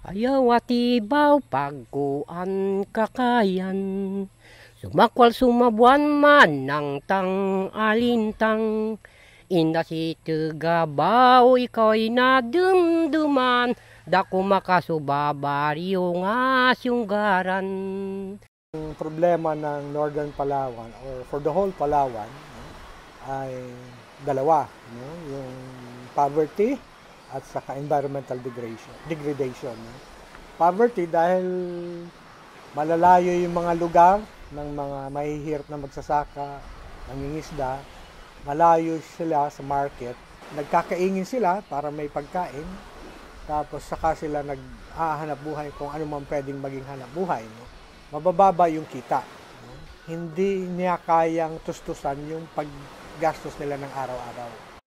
Ayaw at ibaw pagkuan kakayan, sumakwal sumabuan man ng tang-alintang. Inda si Tegabaw, ikaw'y nadumduman, dako makasubabaryo nga siyunggaran. Ang problema ng Northern Palawan or for the whole Palawan ay dalawa, no? Yung poverty at saka environmental degradation. No? Poverty dahil malalayo yung mga lugar ng mga mahihirap na magsasaka, nangingisda, malayo sila sa market, nagkakaingin sila para may pagkain, tapos saka sila nag-hahanap buhay kung ano man pwedeng maging hanap buhay. No? Mabababa yung kita. No? Hindi niya kayang tustusan yung paggastos nila ng araw-araw.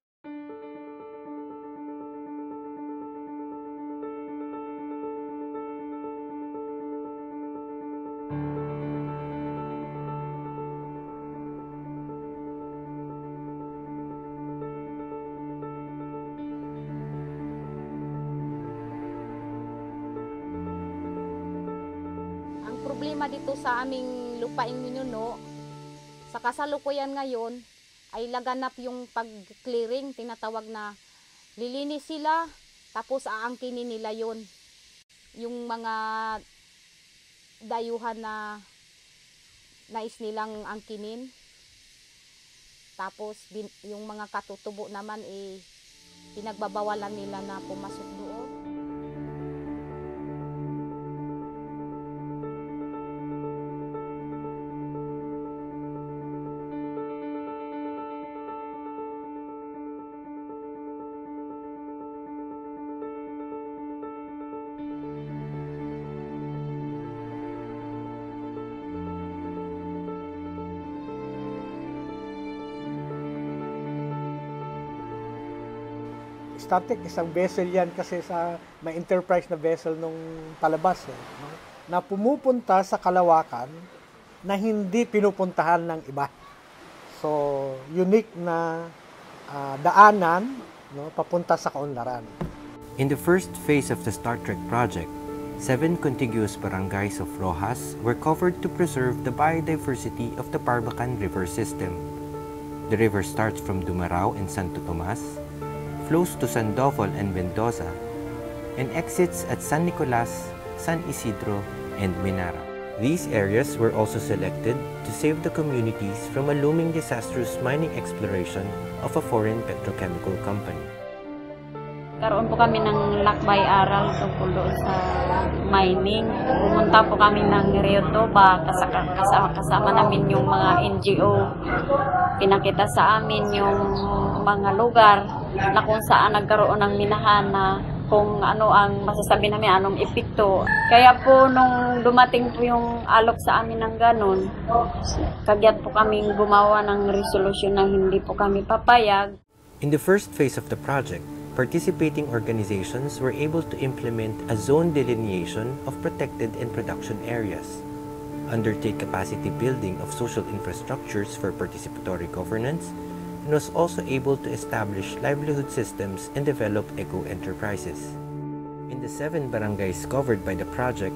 Problema dito sa aming lupain Minuno, sa kasalukuyan ngayon ay laganap yung pag-clearing, tinatawag na lilinis sila, tapos aangkinin nila yun. Yung mga dayuhan na nais nilang angkinin, tapos yung mga katutubo naman pinagbabawalan nila na pumasok doon. Static, isang vessel yan kasi may enterprise na vessel nung palabas no? Na pumupunta sa kalawakan na hindi pinupuntahan ng iba. So, unique na daanan no, papunta sa kaunlaran. In the first phase of the Star Trek project, 7 contiguous barangays of Roxas were covered to preserve the biodiversity of the Parbacan River system. The river starts from Dumarao and Santo Tomas, flows to Sandoval and Mendoza, and exits at San Nicolas, San Isidro, and Minara. These areas were also selected to save the communities from a looming disastrous mining exploration of a foreign petrochemical company. Karoon po kami ng lakbay-aral tungkol doon sa mining. Pumunta po kami ng Rio Toba, kasama namin yung mga NGO. Pinakita sa amin yung mga lugar na kung saan nagkaroon ng minahan na kung ano ang masasabi namin, anong epekto. Kaya po nung dumating po yung alok sa amin ng ganun, kagyat po kaming gumawa ng resolusyon na hindi po kami papayag. In the first phase of the project, participating organizations were able to implement a zone delineation of protected and production areas, undertake capacity building of social infrastructures for participatory governance, and was also able to establish livelihood systems and develop eco-enterprises. In the 7 barangays covered by the project,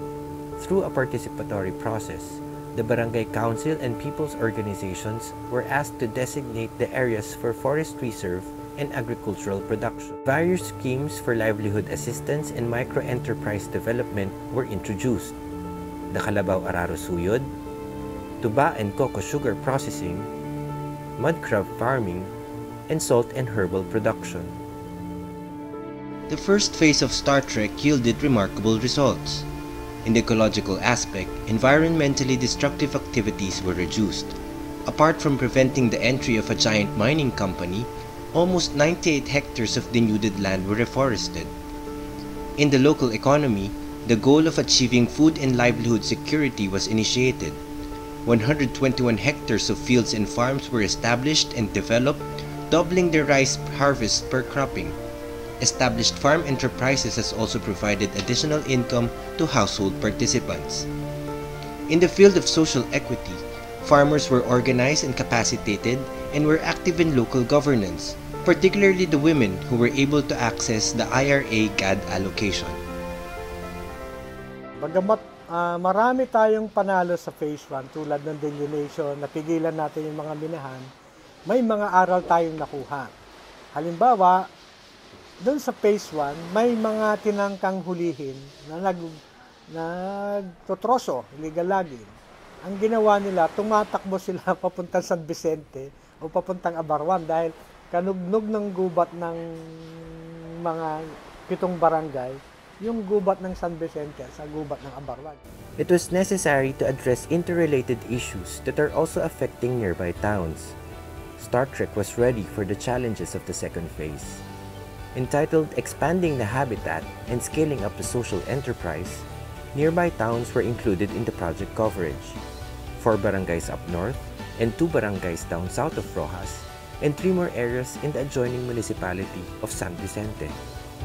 through a participatory process, the barangay council and people's organizations were asked to designate the areas for forest reserve and agricultural production. Various schemes for livelihood assistance and micro-enterprise development were introduced. The Kalabaw Araro Suyod, tuba and cocoa sugar processing, mud crab farming, and salt and herbal production. The first phase of Star Trek yielded remarkable results. In the ecological aspect, environmentally destructive activities were reduced. Apart from preventing the entry of a giant mining company, almost 98 hectares of denuded land were reforested. In the local economy, the goal of achieving food and livelihood security was initiated. 121 hectares of fields and farms were established and developed, doubling their rice harvest per cropping. Established farm enterprises has also provided additional income to household participants. In the field of social equity, farmers were organized and capacitated and were active in local governance, particularly the women who were able to access the IRA GAD allocation. Bagamat marami tayong panalo sa phase 1 tulad ng delineation, napigilan natin yung mga minahan, may mga aral tayong nakuha. Halimbawa, doon sa phase 1, may mga tinangkang hulihin na nagtotroso, illegal logging. Ang ginawa nila, tumatakbo sila papuntang San Vicente o papuntang Abarwan dahil kanugnog ng gubat ng mga 7 barangay, yung gubat ng San Vicente sa gubat ng Abarwan. It was necessary to address interrelated issues that are also affecting nearby towns. Star Trek was ready for the challenges of the second phase. Entitled Expanding the Habitat and Scaling Up the Social Enterprise, nearby towns were included in the project coverage. 4 barangays up north and 2 barangays down south of Rojas, and 3 more areas in the adjoining municipality of San Vicente.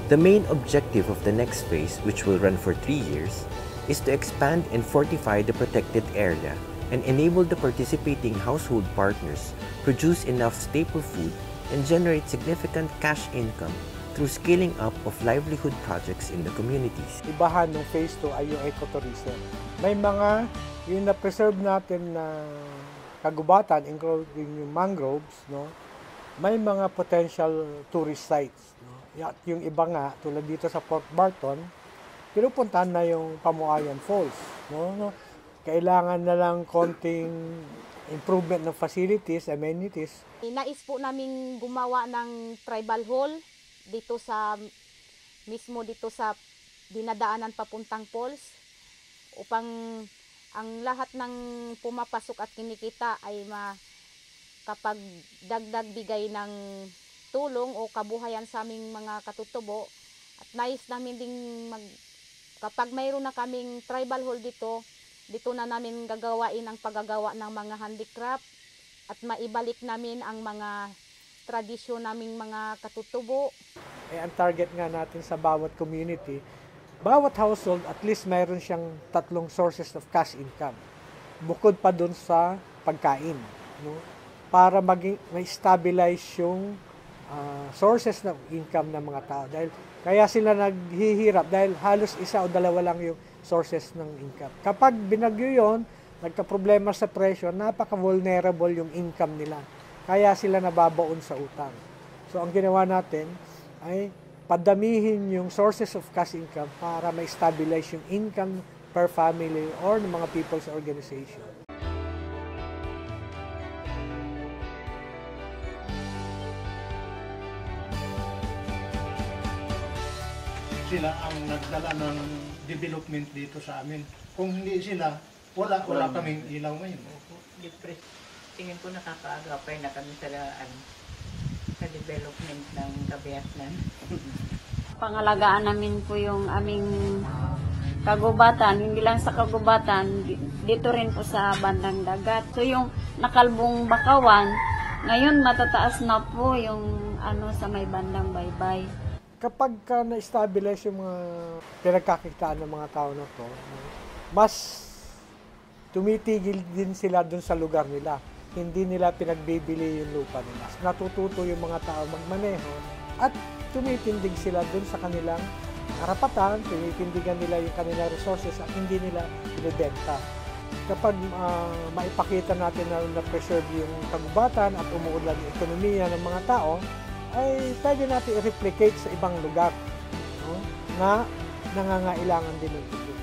The main objective of the next phase, which will run for 3 years, is to expand and fortify the protected area and enable the participating household partners produce enough staple food and generate significant cash income through scaling up of livelihood projects in the communities. Ibahan ng phase 2 ay yung ecotourism. May mga yung na-preserve natin na kagubatan, including yung mangroves, no? May mga potential tourist sites. No? At yung iba nga, tulad dito sa Port Barton, pinupuntahan na yung Pamuayan Falls. No? Kailangan na lang konting improvement ng facilities, amenities. Nais po namin gumawa ng tribal hall dito sa dinadaanan papuntang falls upang ang lahat ng pumapasok at kinikita ay kapag dagdag bigay ng tulong o kabuhayan sa aming mga katutubo. At nais namin ding kapag mayroon na kaming tribal hall dito na namin gagawain ang paggagawa ng mga handicraft at maibalik namin ang mga tradisyon naming mga katutubo. Ang target nga natin sa bawat community, bawat household at least mayroon siyang 3 sources of cash income. Bukod pa dun sa pagkain, no? Para ma-stabilize yung sources ng income ng mga tao. Dahil kaya sila naghihirap dahil halos 1 o 2 lang yung sources ng income. Kapag binagyo yon, nagka-problema sa presyo, napaka-vulnerable yung income nila. Kaya sila nababaon sa utang. So ang ginawa natin ay padamihin yung sources of cash income para ma-stabilize yung income per family or ng mga people's organization. Sila ang nagdala ng development dito sa amin. Kung hindi sila, wala kaming ilaw ngayon. Tingin ko nakakaagapay na kami sa development ng Kabiasnan. Pangalagaan namin po yung aming kagubatan, hindi lang sa kagubatan, dito rin po sa bandang dagat. So yung nakalbong Bakawan, ngayon matataas na po yung sa may bandang Baybay. Kapag na-establish yung mga pinagkakitaan ng mga tao na to, mas tumitigil din sila dun sa lugar nila. Hindi nila pinagbibili yung lupa nila. Natututo yung mga tao magmaneho at tumitindig sila dun sa kanilang karapatan, tinitindigan nila yung kanilang resources at hindi nila binibenta. Kapag maipakita natin na preserve yung kagubatan at umuunlad yung ekonomiya ng mga tao, ay pwede natin i-replicate sa ibang lugar, no? Na nangangailangan din ng tubig.